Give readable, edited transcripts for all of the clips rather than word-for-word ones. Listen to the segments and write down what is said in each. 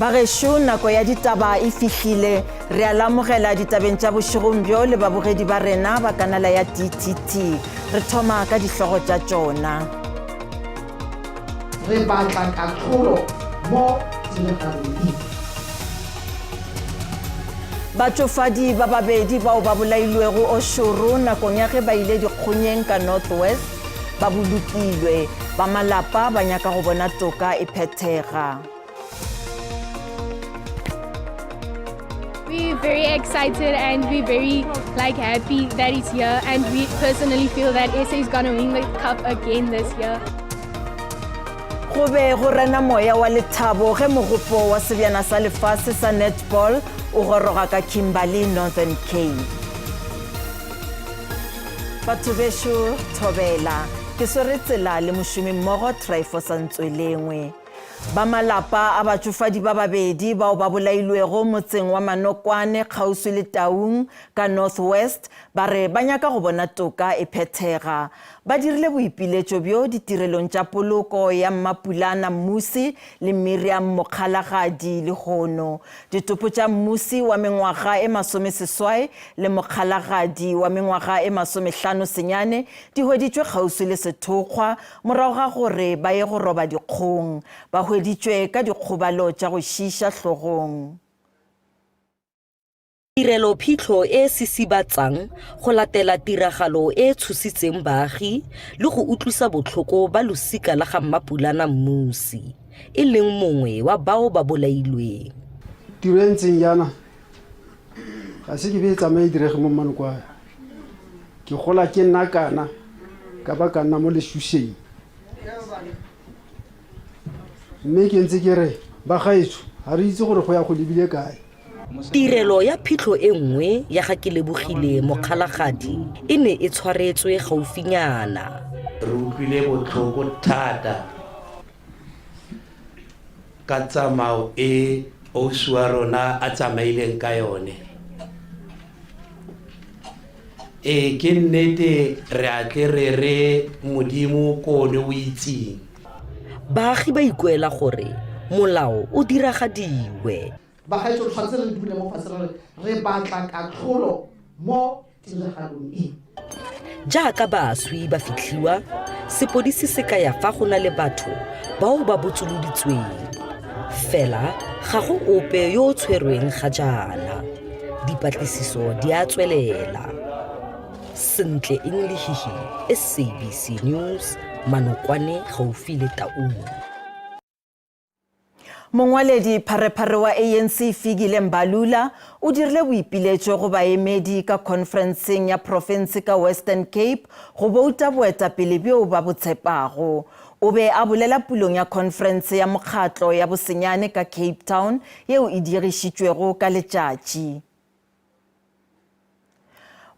Bagesho nako ya ditaba e fihlile re a lamogela ditabeng tša bošegong bjo le babogedi ba rena ba kanala ya DTT re thoma ka dihlogo tša tšona. Re batla katlholo mo tiregalong. Batšofadi ba babedi bao ba bolailwego Oshoro nakong ya ge ba ile dikgonyeng ka Northwest ba bolokilwe ba malapa ba nyaka go bona toka e phethega. We're very excited and we're very happy that he's here, and we personally feel that SA is going to win the cup again this year. Go be go rena moya wa lethabo ge mogopo wa sebjana sa lefase sa Netball o goroga ka Kimberley Northern Cape. Batho besho thobela ke swere tsela le mošomi mmogo Traifo sa Ntswelengwe. Ba malapa a batšofadi ba babedi bao ba bolailwego motseng wa Manokwane kgauswi le Taung ka Northwest ba re ba nyaka go bona toka e phethega. Ba dirile boipiletšo bjo ditirelong tša poloko ya Mmapulana Mmusi le Miriam Mokgalagadi le Hono. Ditopo tša Mmusi wa mengwaga e 18 le Mokgalagadi wa mengwaga e 15 senyane di hweditšwe kgauswi le Sethokgwa morago ga gore ba ye go roba dikgong. Ba hweditšwe ka dikgobalo tša go šiša hlogong. Tirelo phitlho e sisibatsang go latela tiragalo e tshositseng baagi le go utlwisa botlhoko ba losika la ga Mmapulana Mmusi e leng mongwe wa bao ba bolailweng. Tiro e ntseng yana ga se ke be tsamaye direge mo Manokwane. Ke gola ke nna kana ka ba ka nna mo lešušeng. Mme ke ntse ke re ba gaetso ga re itse gore go ya go lebile kae. Tirelo ya phitlho e nngwe ya ga ke lebogile Mokgalagadi e ne e tshwaretswe gaufinyana. Re utlwile botlhoko thata ka tsamao e ausi wa rona a tsamaileng ka yone. Ke nnete re a tle re Modimo kone o itseng. Baagi ba ikuela gore molao o diragadiwe. Ba gaetso tshwantse re dule mo fatshe re batla katlholo mo tiregalong e. Jaaka baaswi ba fitlhiwa, sepodisi se ka ya fa go na le batho bao ba botsoloditsweng. Fela ga go ope yo o tshwerweng ga jaana. Dipatlisiso di a tswelela. Sentle English, SABC News, Manokwane gaufi le Taung. Mongwaledi pharephare wa ANC Fikile Mbalula o dirile boipiletšo go baemedi ka conferenceng ya province ka Western Cape go bouta boetapele bjo ba botshepago. O be a bolela pulong ya conference ya mokgatlo ya bosenyane ka Cape Town yeo e dirišitšwego ka letšatši.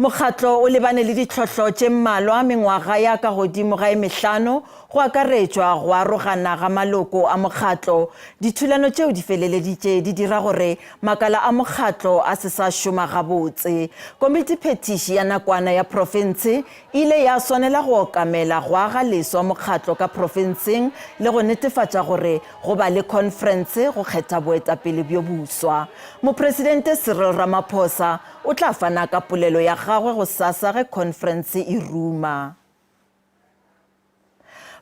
Mokgatlo o lebane le ditlhotlho tše mmalwa mengwaga ya ka godimo ga emehlano go akaretšwa go arogana ga maloko a mokgatlo. Dithulano tšeo di feleleditše di dira gore makala a mokgatlo a se sa šoma gabotse. Komiti phetiši ya nakwana ya profense ile ya swanela go okamela go aga leswa mokgatlo ka profenseng le go netefatša gore go ba le conference go kgetha boetapele bjo buswa. Mopresidente Cyril Ramaphosa o tla fana ka polelo ya gagwe go sasa ge conference e ruma.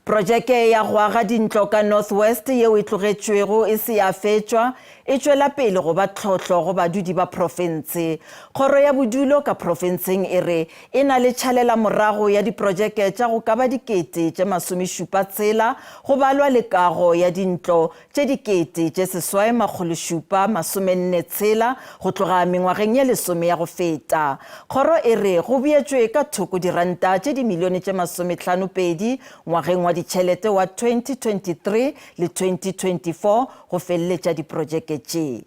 Projeke ya go aga dintlo ka Northwest yeo e tlogetšwego e se ya fetšwa e tšwela pele go ba tlhotlho go badudi ba profense. Kgoro ya bodulo ka profenseng e re e na le tšhalela morago ya diprojeke tša go ka ba dikete tše 70 go balwa le kago ya dintlo tše dikete tše 740 go tloga mengwageng ya 10 ya go feta. Kgoro e re go beetšwe ka thoko diranta tše dimilione tše 52 ngwageng wa ditšhelete wa 2023 le 2024 go feleletša diprojeke tše.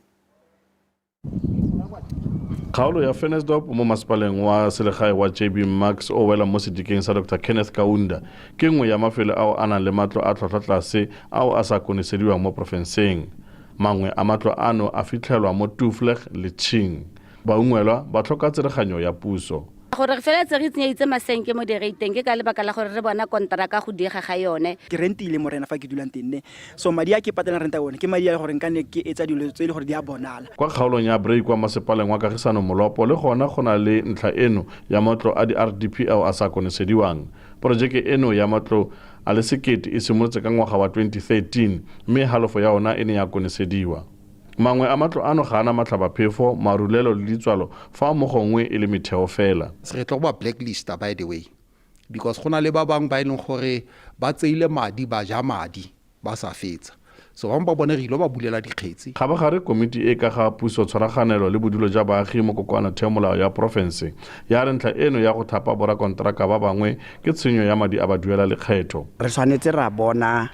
Kgaolo ya Fenesdorp mo masepaleng wa selegae wa JB Max o wela mo sedikeng sa Dr. Kenneth Kaunda ke nngwe ya mafele ao a nang le matlo a tlhotlhotlase ao a sa konesediwang mo profenseng. Mangwe a matlo ano a fitlhelwa mo Tufleg le Ching. Baungwelwa ba tlhoka tsereganyo ya puso. gore re fela tse re tsenyeditse masenke mo direiteng ke ka lebaka la gore re bona kontraka go diega ga yone. Ke rentile morena fa ke dulang teng so madi a ke patela renta yone ke madi a gore nka ne ke etsa dilo tse le gore di a bonala. Kwa kgaolong ya break kwa masepaleng wa Kagisano Molopo le gona go na le ntlha eno ya matlo a di-RDP ao a sa konesediwang. Projeke eno ya matlo a le sekete e simolotse ka ngwaga wa 2013 mme halofo ya ona e ne ya konesediwa. Mangwe a matlo ano ga ana matlhabaphefo, marulelo le ditswalo fa mo gongwe e le metheo fela. Se tlo ba blacklist by the way because gona le ba bang ba ileng gore ba tseile madi ba ja madi ba sa fetsa. So ba bone re ilo ba bulela dikgetsi. Ga ba gare komiti e ka ga puso tshwaraganelo le bodulo ja baagi mo kokwana theomolao ya province ya re ntlha eno ya go thapa bora kontraka ba bangwe ke tshenyo ya madi a ba duela lekgetho. Re tshwanetse ra bona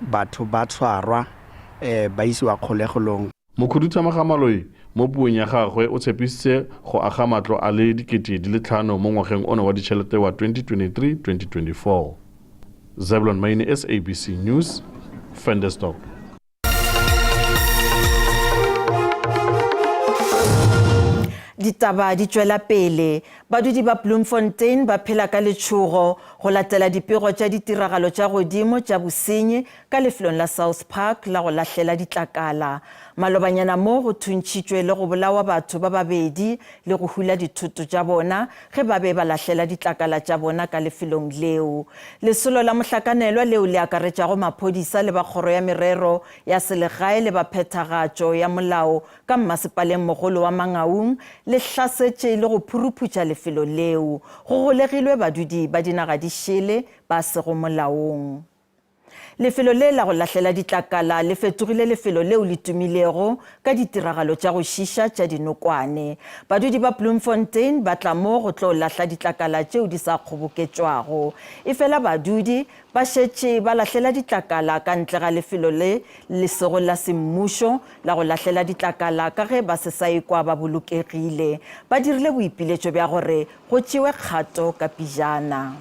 batho ba tshwarwa ba isiwa kgolegolong. Mokhuduthamaga Maloi mo puong ya gagwe o tshepisitse go aga matlo a le 5,000 mo ngwageng ono wa ditšhelete wa 2023-2024. Zebulon Maine, SABC News, Ventersdorp. Ditaba di tswela pele badudi ba Bloemfontein ba phela ka letshogo go latela dipego tša ditiragalo tša godimo tša bosenyi ka lefelong la South Park la go lahlela ditlakala malobanyana mo go thuntšitšwe le go bolawa batho ba babedi le go hula dithoto tša bona ge ba be ba lahlela ditlakala tša bona ka lefelong leo. Lesolo la mohlakanelwa leo le akaretšago maphodisa le ba kgoro ya merero ya selegae le ba phethagatšo ya molao ka mmasepaleng mogolo wa Mangaung le hlasetše le go phuruputša lefelo leo go golegilwe badudi ba dinaga di šele ba sego molaong. Lefelo le la go lahlela ditlakala le fetogile lefelo leo le tumilego ka ditiragalo tša go šiša tša dinokwane. Badudi ba Bloemfontein ba tla mo go tlo lahla ditlakala tšeo di sa kgoboketšwago. Efela badudi ba šetše ba lahlela ditlakala ka ntle ga lefelo le lesego la semmušo la go lahlela ditlakala ka ge ba se sa ekwa ba bolokegile. Ba dirile boipiletšo bja gore go tšewe kgato ka pijana.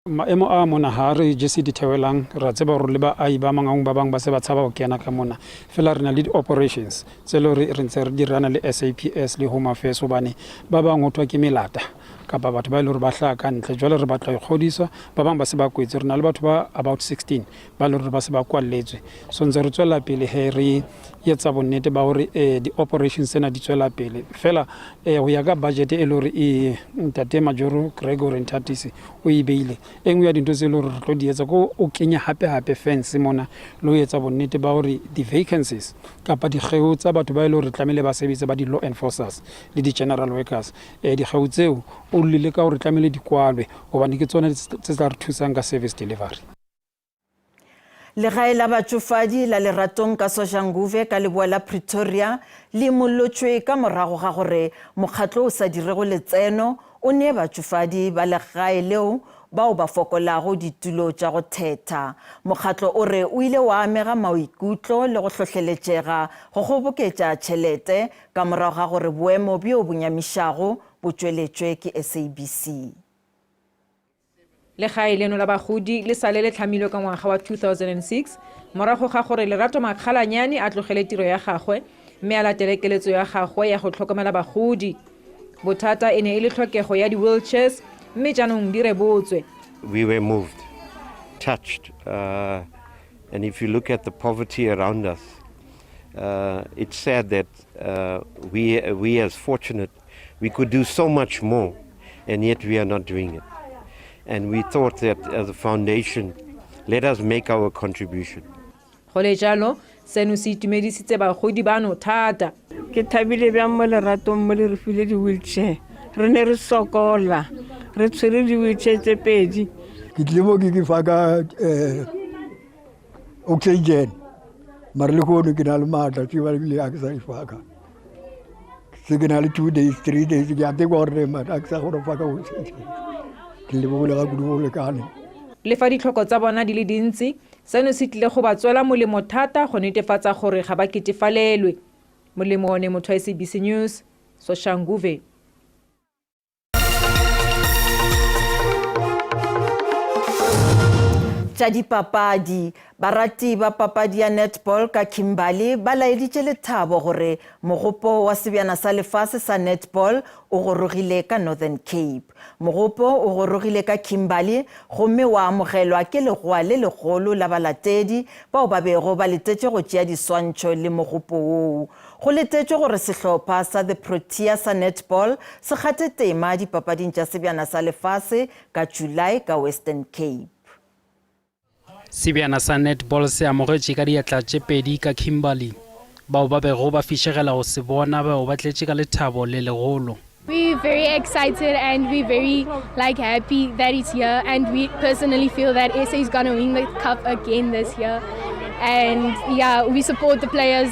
Maemo a mona ha re jese di thewelang ra tseba gore le ba ai ba Mangaung ba bang ba se ba tshaba go kena ka mona fela re na le di-operations tse le re ntse re dirana le SAPS le Home Affairs obane ba bang go thwa ke melata kapa batho ba ile re ba hlaka ka ntle jwale re batla ikgodisa ba bang ba se ba kwetse re na le batho ba about 16 ba le re ba se ba kwalletswe so ntse re tswela pele he re yetsa bonnete ba gore di-operations tsena di tswela pele fela go ya ka budget e le gore e ntate Majoro Gregory Ntatisi o e beile engwe ya dinto tse le gore re tlo di etsa ko o kenya hape fence mona lo etsa bonnete ba gore di-vacancies kapa dikgeo tsa batho ba ile gore tlamele ba sebetse ba di-law enforcers le di-general workers dikgeo tseo o lile ka gore tlamele di kwalwe gobane ke tsone tse tla re thusang ka service delivery. Legae la batšofadi la Leratong ka Soshanguve ka leboa la Pretoria le mollotšwe ka morago ga gore mokgatlo o sa dirego letseno o ne batšofadi ba legae leo bao ba fokolago ditulo tša go thetha. Mokgatlo o re o ile wa amega maikutlo le go hlohleletšega go kgoboketša tšhelete ka morago ga gore boemo bjo bo nyamišago bo tšweletšwe ke SABC. Legae leno la bagodi le sale le tlhamilwe ka ngwaga wa 2006 morago ga gore Lerato Makgalanyane a tlogele tiro ya gagwe mme a latele keletso ya gagwe ya go tlhokomela bagodi. Bothata e ne e le tlhokego ya di-wheelchairs mme jaanong di rebotswe. We were moved, touched, and if you look at the poverty around us, it's sad that we as fortunate, we could do so much more, and yet we are not doing it. And we thought that as a foundation, let us make our contribution. Gole jalo, seno se itumedisitse bagodi bano thata. Ke thabile bja mo Leratong mo le re file di-wheelchair. Re ne re sokola, re tshwere di-wheelchair tse pedi. Ke tlile mo ke fa ka oxygen. Mare le gono ke na le matla ke ba le a ke sa ifaka. Se ke na le 2 days, 3 days ke a te go re mata ke sa go fa ka oxygen. Le fa ditlhoko tsa bona di le dintsi seno se tlile go ba tswela molemo thata go netefatsa gore ga ba ketefalelwe. Molemo one motho wa SABC News Soshanguve. tša dipapadi barati ba papadi ya netball ka Kimberley ba laeditše lethabo gore mogopo wa sebjana sa lefase sa netball o gorogile ka Northern Cape. Mogopo o gorogile ka Kimberley gomme wa amogelwa ke legoa le legolo la balatedi bao ba bego ba letetše go tšea diswantšho le mogopo woo. Go letetše gore sehlopha sa the Protea sa netball se kgathe tema dipapading tša sebjana sa lefase ka July ka Western Cape. Sebjana sa netball se amogetše ka diatla tše pedi ka Kimberley. Bao ba bego ba fišegela go se bona bao ba tletše ka lethabo le legolo. We're very excited and we're very happy that it's here, and we personally feel that SA is going to win the cup again this year. And yeah, we support the players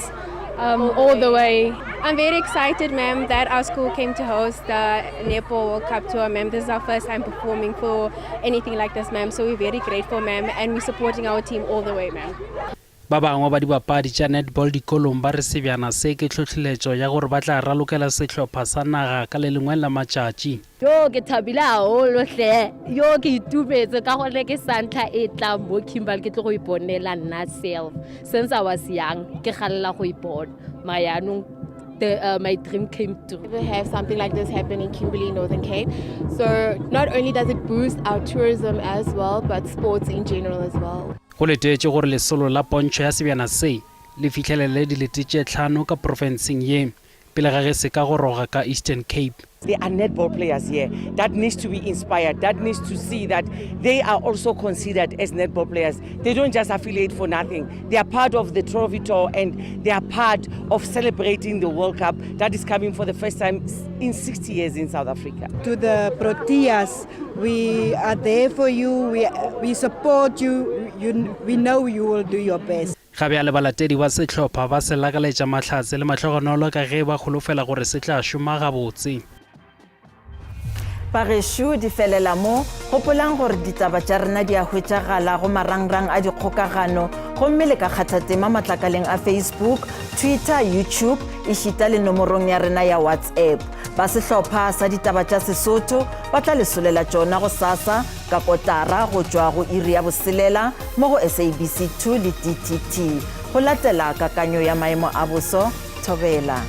all the way. I'm very excited, ma'am, that our school came to host the Netball World Cup tour, ma'am. This is our first time performing for anything like this, ma'am. So we're very grateful, ma'am, and we're supporting our team all the way, ma'am. Ba bangwe ba dibapadi tša netball dikolong ba re sebjana se ke tlhohleletšo ya gore ba tla ralokela sehlopha sa naga ka le lengwe la matšatši. Yo ke thabile haholo hle, yo ke itumetse ka gore ke santlha e tla mo Kimberley ke tlo go iponela nna self. Since I was young ke galela go ipona mayanong my dream came true. We have something like this happen in Kimberley, Northern Cape. So not only does it boost our tourism as well, but sports in general as well. Go letetše gore lesolo la pontšho ya sebjana se le fihlelele dilete tše 5 ka profenseng ye pele ga ge se ka goroga ka Eastern Cape. There are netball players here that needs to be inspired, that needs to see that they are also considered as netball players. They don't just affiliate for nothing. They are part of the trophy tour and they are part of celebrating the World Cup that is coming for the first time in 60 years in South Africa. To the Proteas, we are there for you, we support you, we know you will do your best. Gabjale balatedi ba sehlopha ba se lakaletša mahlatse le mahlogonolo ka ge ba kgolofela gore se tla šoma gabotse. Pageshu di felela mo gopolang gore ditaba tša rena di a hwetšagala go marangrang a dikgokagano gomme le ka kgathatema matlakaleng a Facebook, Twitter, YouTube e šita le nomorong ya rena ya WhatsApp. Ba sehlopha sa ditaba tša Sesotho ba tla lesolela tšona go sasa ka kotara go tšwa go iri ya boselela mo go SABC 2 le DTT. Go latela kakanyo ya maemo a boso, Thobela.